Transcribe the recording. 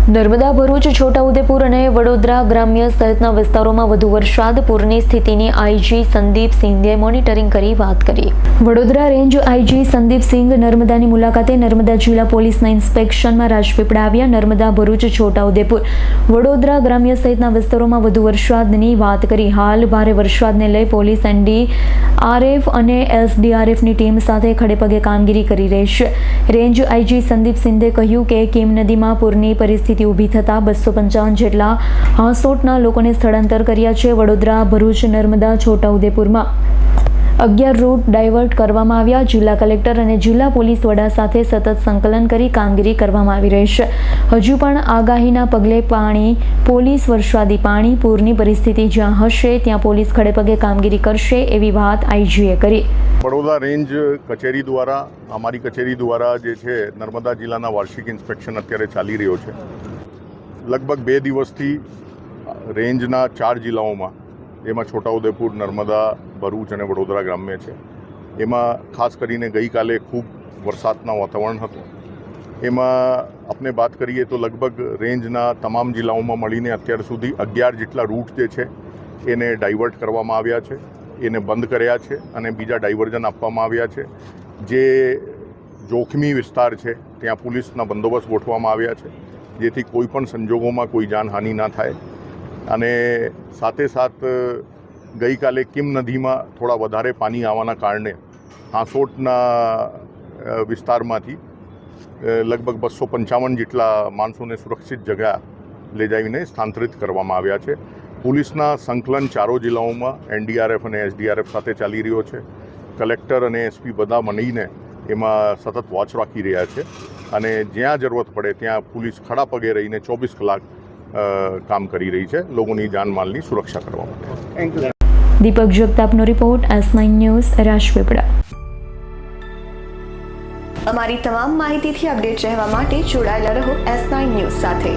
નર્મદા, ભરૂચ, છોટાઉદેપુર અને વડોદરા ગ્રામ્ય સહિતના વિસ્તારોમાં વધુ વરસાદ. પૂરની સ્થિતિની આઈજી સંદીપ સિંઘે મોનિટરિંગ કરી વાત કરી. વડોદરા રેન્જ આઈજી સંદીપ સિંઘ નર્મદાની મુલાકાતે. નર્મદા જિલ્લા પોલીસના ઇન્સ્પેક્શનમાં રાજપીપળા આવ્યા. નર્મદા, ભરૂચ, છોટાઉદેપુર, વડોદરા ગ્રામ્ય સહિતના વિસ્તારોમાં વધુ વરસાદની વાત કરી. હાલ ભારે વરસાદને લઈ પોલીસ એનડીઆરએફ અને એસડીઆરએફની ટીમ સાથે ખડેપગે કામગીરી કરી રહી છે. રેન્જ આઈજી સંદીપ સિંઘે કહ્યું કે કીમ નદીમાં પૂરની પરિસ્થિતિ ઊભી થતા 255 જેટલા હાંસોટના લોકોને સ્થળાંતર કર્યા છે. વડોદરા, ભરૂચ, નર્મદા, છોટાઉદેપુરમાં 11 રૂટ ડાયવર્ટ કરવામાં આવ્યા. જિલ્લા કલેક્ટર અને જિલ્લા પોલીસ વડા સાથે સતત સંકલન કરી કામગીરી કરવામાં આવી રહી છે. હજુ પણ આગાહીના પગલે પોલીસ વરસાદી પાણી, પૂરની પરિસ્થિતિ જ્યાં હશે ત્યાં પોલીસ ખડેપગે કામગીરી કરશે એવી વાત આઈજીએ કરી. બરોડા રેન્જ કચેરી દ્વારા અમારી કચેરી દ્વારા જે છે નર્મદા જિલ્લાના વાર્ષિક ઇન્સ્પેક્શન અત્યારે ચાલી રહ્યો છે. લગભગ 2 દિવસથી રેન્જના 4 જિલ્લાઓમાં, એમાં છોટાઉદેપુર, નર્મદા, ભરૂચ અને વડોદરા ગ્રામ્ય છે. એમાં ખાસ કરીને ગઈકાલે ખૂબ વરસાદના વાતાવરણ હતું. એમાં આપણે વાત કરીએ તો લગભગ રેન્જના તમામ જિલ્લાઓમાં મળીને અત્યાર સુધી 11 જેટલા રૂટ જે છે એને ડાયવર્ટ કરવામાં આવ્યા છે, એને બંધ કર્યા છે અને બીજા ડાયવર્ઝન આપવામાં આવ્યા છે. જે જોખમી વિસ્તાર છે ત્યાં પોલીસના બંદોબસ્ત ગોઠવવામાં આવ્યા છે, જેથી કોઈ પણ સંજોગોમાં કોઈ જાનહાનિ ના થાય. અને સાથે સાથ ગઈકાલે કીમ નદીમાં થોડા વધારે પાણી આવવાના કારણે હાંસોટના વિસ્તારમાંથી લગભગ 255 જેટલા માણસોને સુરક્ષિત જગ્યા લઈ જઈને સ્થાનાંતરિત કરવામાં આવ્યા છે. પોલીસના સંકલન 4 જિલ્લાઓમાં એનડીઆરએફ અને એસડીઆરએફ સાથે ચાલી રહ્યો છે. કલેક્ટર અને એસપી બધા મળીને એમાં સતત વોચ રાખી રહ્યા છે અને જ્યાં જરૂરત પડે ત્યાં પોલીસ ખડા પગે રહીને 24 કલાક કામ કરી રહી છે લોકોની જાનમાલની સુરક્ષા કરવા માટે. દીપક જગતાપનો રિપોર્ટ, S9 ન્યૂઝ, રાજપીપળા. અમારી તમામ માહિતીથી અપડેટ રહેવા માટે જોડાયેલા રહો S9 ન્યૂઝ સાથે.